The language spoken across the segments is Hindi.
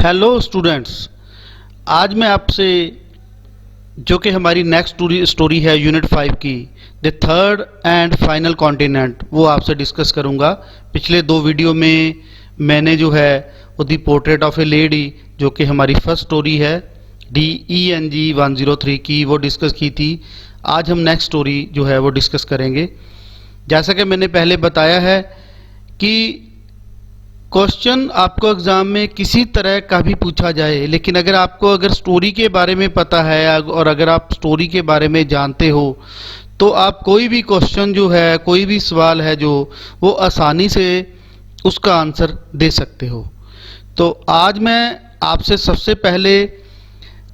हेलो स्टूडेंट्स, आज मैं आपसे जो कि हमारी नेक्स्ट स्टोरी है यूनिट 5 की the third and final continent, वो आपसे डिस्कस करूंगा। पिछले दो वीडियो में मैंने जो है वो दी पोर्ट्रेट ऑफ ए लेडी, जो कि हमारी फर्स्ट स्टोरी है DENG 103 की, वो डिस्कस की थी। आज हम नेक्स्ट स्टोरी जो है वो डिस्कस करेंगे। जैसा कि मैंने पहले बताया है कि क्वेश्चन आपको एग्जाम में किसी तरह का भी पूछा जाए, लेकिन अगर स्टोरी के बारे में पता है और अगर आप स्टोरी के बारे में जानते हो तो आप कोई भी क्वेश्चन जो है, कोई भी सवाल है जो वो आसानी से उसका आंसर दे सकते हो। तो आज मैं आपसे सबसे पहले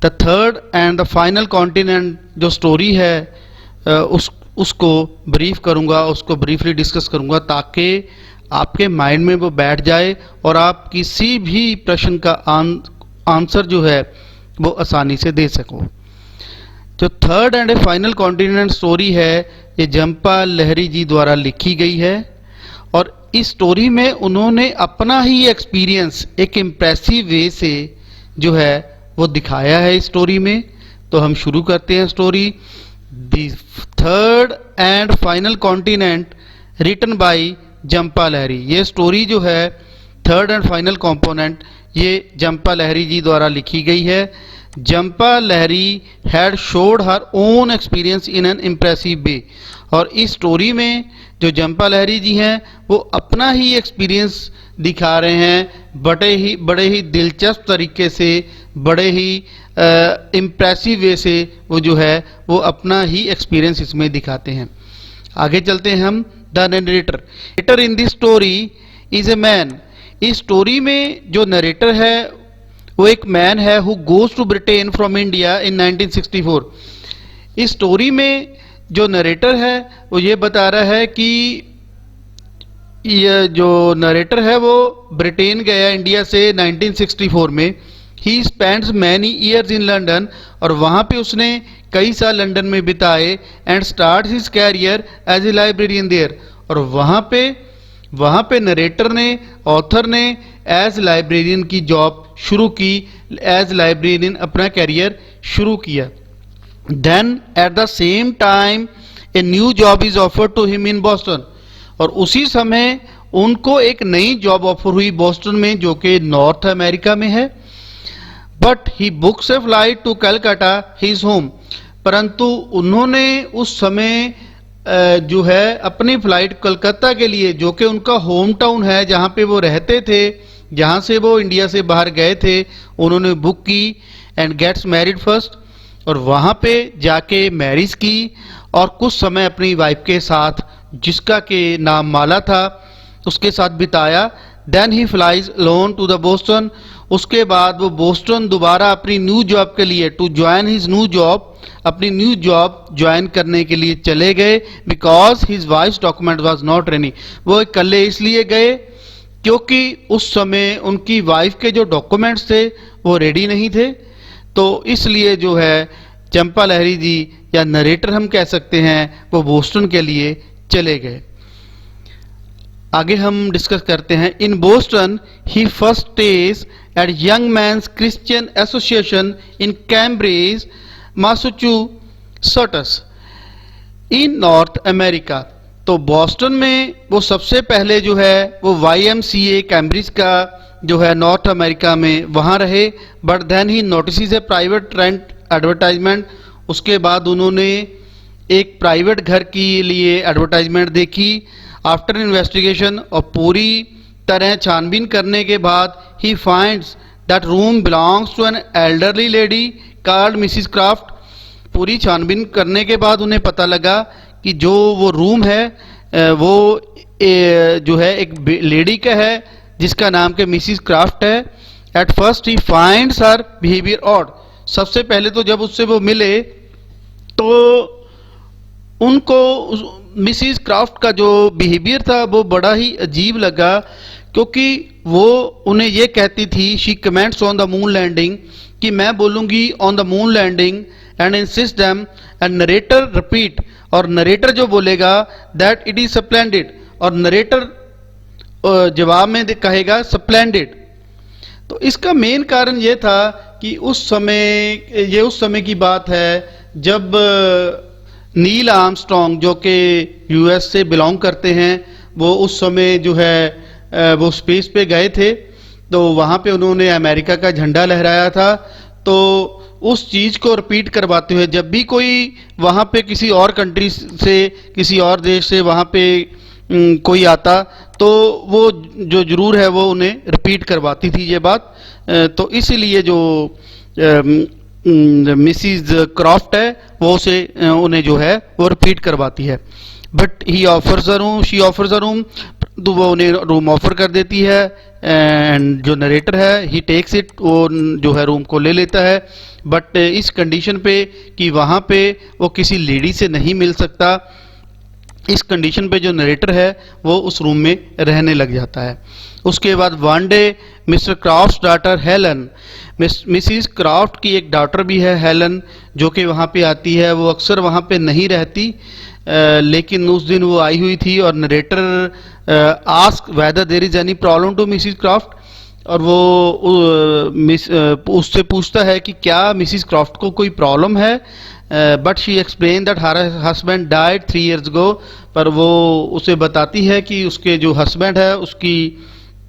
the third and the final continent जो स्टोरी है उसको ब्रीफ करूंगा, उसको ब्रीफली डिस्कस करूंगा ताकि आपके माइंड में वो बैठ जाए और आप किसी भी प्रश्न का आंसर जो है वो आसानी से दे सको। जो third and final continent story है ये जम्पा लहरी जी द्वारा लिखी गई है और इस स्टोरी में उन्होंने अपना ही एक्सपीरियंस एक इम्प्रेसिव वे से जो है वो दिखाया है इस स्टोरी में। तो हम शुरू करते हैं story. The third and final continent written by Jhumpa Lahiri. ये स्टोरी जो है थर्ड एंड फाइनल कंपोनेंट ये जम्पा लहरी जी द्वारा लिखी गई है। Jhumpa Lahiri had showed her own experience in an impressive way. और इस स्टोरी में जो जम्पा लहरी जी हैं वो अपना ही एक्सपीरियंस दिखा रहे हैं बड़े ही दिलचस्प तरीके से, बड़े ही इम्प्रेसिव वे से वो जो है वो अपना ही एक्सपीरियंस इसमें दिखाते हैं। आगे चलते हैं हम। The narrator in this story is a man. इस स्टोरी में जो नरेटर है वो एक मैन है who goes to Britain from India in 1964। इस स्टोरी में जो नरेटर है वो ये बता रहा है कि ये जो नरेटर है वो ब्रिटेन गया इंडिया से 1964 में। He spends many years in London, और वहाँ पे उसने कई साल लंदन में बिताए। And start his career as a librarian there, और वहाँ पे नरेटर ने, ऑथर ने एज लाइब्रेरियन की जॉब शुरू की, एज लाइब्रेरियन अपना कैरियर शुरू किया। Then at the same time a new job is offered to him in Boston, और उसी समय उनको एक नई जॉब ऑफर हुई बॉस्टन में, जो कि नॉर्थ अमेरिका में है। But he books a flight to Calcutta his home, परंतु उन्होंने उस समय जो है अपनी फ्लाइट कलकत्ता के लिए, जो कि उनका होम टाउन है, जहाँ पे वो रहते थे, जहाँ से वो इंडिया से बाहर गए थे, उन्होंने बुक की। एंड गेट्स मैरिड फर्स्ट, और वहाँ पे जाके मैरिज की और कुछ समय अपनी वाइफ के साथ, जिसका के नाम माला था, उसके साथ बिताया। Then he flies alone to the Boston. उसके बाद वो बोस्टन दोबारा अपनी न्यू जॉब के लिए, to join his new job, अपनी न्यू जॉब ज्वाइन करने के लिए चले गए। Because his wife document was not ready. वो इकल्ले इसलिए गए क्योंकि उस समय उनकी वाइफ के जो डॉक्यूमेंट्स थे वो रेडी नहीं थे। तो इसलिए जो है चंपा लहरी जी, या नरेटर हम कह सकते हैं, वो बोस्टन के लिए चले गए। आगे हम डिस्कस करते हैं। In Boston he first stays at Young Men's Christian Association in Cambridge Massachusetts in North America. तो बोस्टन में वो सबसे पहले जो है वो YMCA कैम्ब्रिज का जो है नॉर्थ अमेरिका में वहाँ रहे। But then he notice a private rent advertisement. उसके बाद उन्होंने एक प्राइवेट घर के लिए एडवर्टाइजमेंट देखी। आफ्टर इन्वेस्टिगेशन, और पूरी तरह छानबीन करने के बाद, he finds that room belongs to an elderly lady called Mrs Croft. पूरी छानबीन करने के बाद उन्हें पता लगा कि जो वो रूम है वो जो है एक लेडी का है जिसका नाम के मिसिस क्राफ्ट है। At first he finds her behaviour odd. सबसे पहले तो जब उससे वो मिले तो उनको मिसिस क्राफ्ट का जो बिहेवियर था वो बड़ा ही अजीब लगा, क्योंकि वो उन्हें ये कहती थी, she comments on the moon landing, कि मैं बोलूँगी on the moon landing, and insist them, and narrator repeat, और नरेटर जो बोलेगा दैट इट इज स्प्लेंडेड, और नरेटर जवाब में कहेगा स्प्लेंडेड। तो इसका मेन कारण ये था कि उस समय की बात है जब नील आर्मस्ट्रॉन्ग जो कि यूएस से बिलोंग करते हैं, वो उस समय जो है वो स्पेस पे गए थे। तो वहाँ पे उन्होंने अमेरिका का झंडा लहराया था। तो उस चीज़ को रिपीट करवाते हुए जब भी कोई वहाँ पे किसी और कंट्री से, किसी और देश से वहाँ पे कोई आता, तो वो जो जरूर है वो उन्हें रिपीट करवाती थी ये बात। तो इसीलिए जो मिसिज क्रॉफ्ट है वो उसे उन्हें जो है वो रिपीट करवाती है। But he offers a room, she offers a room, तो वो उन्हें रूम ऑफर कर देती है। एंड जो नरेटर है ही टेक्स इट, वो जो है रूम को ले लेता है, बट इस कंडीशन पे कि वहाँ पे वो किसी लेडी से नहीं मिल सकता। इस कंडीशन पे जो नरेटर है वो उस रूम में रहने लग जाता है। उसके बाद one day mister craft daughter Helen, Mrs craft की एक डॉटर भी है हेलन, जो कि वहाँ पे आती है। वो अक्सर वहाँ पे नहीं रहती, लेकिन उस दिन वो आई हुई थी और narrator ask whether there is any problem to Mrs Croft, और वो उससे पूछता है कि क्या मिसिस क्राफ्ट को कोई प्रॉब्लम है। But she explain that her husband died 3 years ago, पर वो उसे बताती है कि उसके जो हस्बैंड है उसकी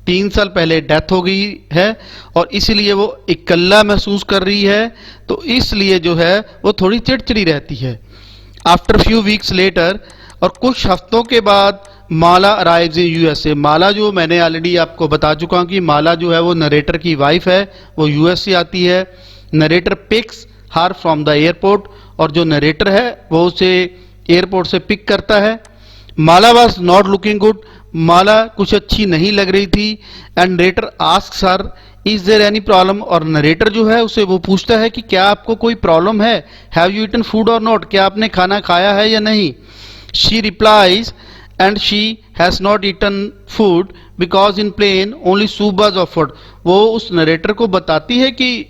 3 साल पहले डेथ हो गई है और इसलिए वो इकल्ला महसूस कर रही है। तो इसलिए जो है वो थोड़ी चिड़चिड़ी रहती है। आफ्टर फ्यू वीक्स लेटर, और कुछ हफ्तों के बाद माला अराइव्स इन यूएसए। माला जो मैंने ऑलरेडी आपको बता चुका हूँ कि माला जो है वो नरेटर की वाइफ है, वो यूएस से आती है। Narrator picks her from the airport, और जो नरेटर है वो उसे एयरपोर्ट से पिक करता है। Mala was not looking good, Mala कुछ अच्छी नहीं लग रही थी। And narrator asks her is there any problem, और नरेटर जो है उसे वो पूछता है कि क्या आपको कोई प्रॉब्लम है, हैव यू ईटन फूड और नॉट, क्या आपने खाना खाया है या नहीं। She replies and she has not eaten food because in plane only soup was offered. वो उस नरेटर को बताती है कि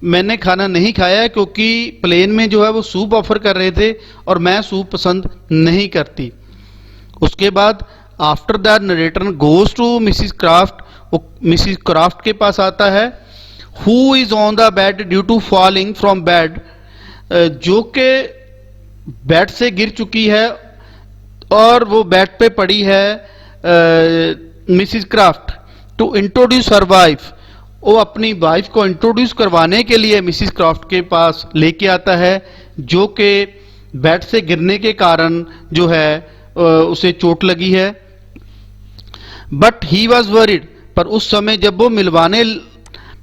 मैंने खाना नहीं खाया है क्योंकि प्लेन में जो है वो सूप ऑफर कर रहे थे और मैं सूप पसंद नहीं करती। उसके बाद after that narrator goes to Mrs Croft, वो मिसिस क्राफ्ट के पास आता है। Who is on the bed due to falling from bed, जो कि बेड से गिर चुकी है और वो बेड पे पड़ी है Mrs Croft. To introduce her wife, वो अपनी वाइफ को इंट्रोड्यूस करवाने के लिए मिसिस क्राफ्ट के पास लेके आता है, जो कि बेड से गिरने के कारण जो है उसे चोट लगी है। बट ही वॉज वरीड, पर उस समय जब वो मिलवाने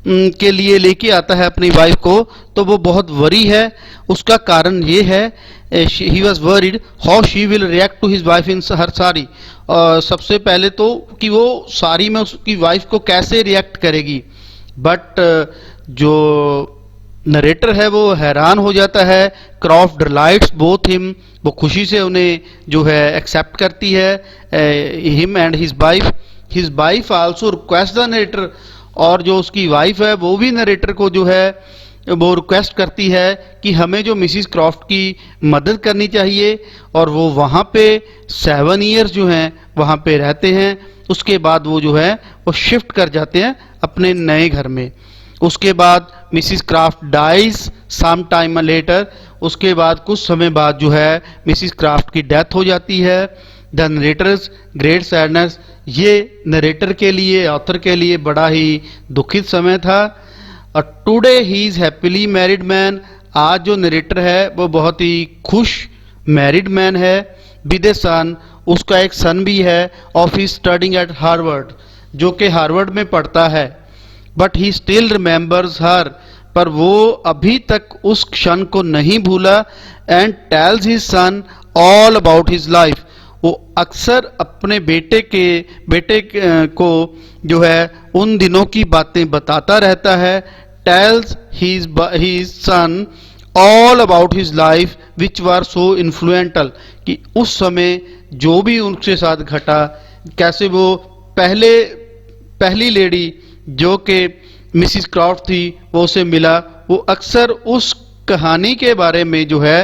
के लिए लेके आता है अपनी वाइफ को, तो वो बहुत वरी है। उसका कारण ये है, he was worried how she will react to his wife in her sari. सबसे पहले तो कि वो साड़ी में उसकी वाइफ को कैसे रिएक्ट करेगी। बट जो नरेटर है वो हैरान हो जाता है। क्रॉफ्ट डिलाइट्स बोथ हिम, वो खुशी से उन्हें जो है एक्सेप्ट करती है, him and his wife also request the narrator, और जो उसकी वाइफ है वो भी नरेटर को जो है वो रिक्वेस्ट करती है कि हमें जो मिसिस क्रॉफ्ट की मदद करनी चाहिए। और वो वहाँ पे 7 years जो हैं वहाँ पे रहते हैं। उसके बाद वो जो है वो शिफ्ट कर जाते हैं अपने नए घर में। उसके बाद Mrs Croft dies some time later, उसके बाद कुछ समय बाद जो है मिसिस क्राफ्ट की डेथ हो जाती है। द नरेटर्स ग्रेट सैडनेस, ये नरेटर के लिए, ऑथर के लिए बड़ा ही दुखित समय था। और today he is happily married man, आज जो नरेटर है वो बहुत ही खुश मैरिड मैन है। विद ए सन, उसका एक सन भी है, of he studying eight Harvard, जो कि हार्वर्ड में पढ़ता है। बट ही स्टिल रिमेंबर्स हर, पर वो अभी तक उस क्षण को नहीं भूला। And tales his son all about his life, वो अक्सर अपने बेटे को जो है उन दिनों की बातें बताता रहता है। Tells his son all about his life which were so influential, कि उस समय जो भी उनके साथ घटा, कैसे वो पहली लेडी जो कि मिसिस क्रॉफ्ट थी वो उसे मिला, वो अक्सर उस कहानी के बारे में जो है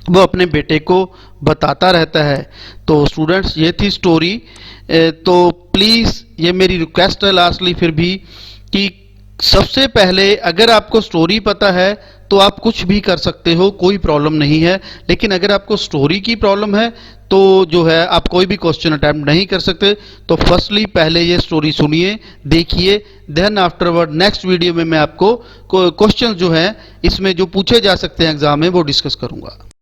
वो अपने बेटे को बताता रहता है। तो स्टूडेंट्स ये थी स्टोरी। तो प्लीज़ ये मेरी रिक्वेस्ट है लास्टली फिर भी कि सबसे पहले अगर आपको स्टोरी पता है तो आप कुछ भी कर सकते हो, कोई प्रॉब्लम नहीं है। लेकिन अगर आपको स्टोरी की प्रॉब्लम है तो जो है आप कोई भी क्वेश्चन अटेम्प्ट नहीं कर सकते। तो फर्स्टली पहले ये स्टोरी सुनिए, देखिए, देन आफ्टरवर्ड नेक्स्ट वीडियो में मैं आपको क्वेश्चन जो है इसमें जो पूछे जा सकते हैं एग्जाम में वो डिस्कस करूंगा।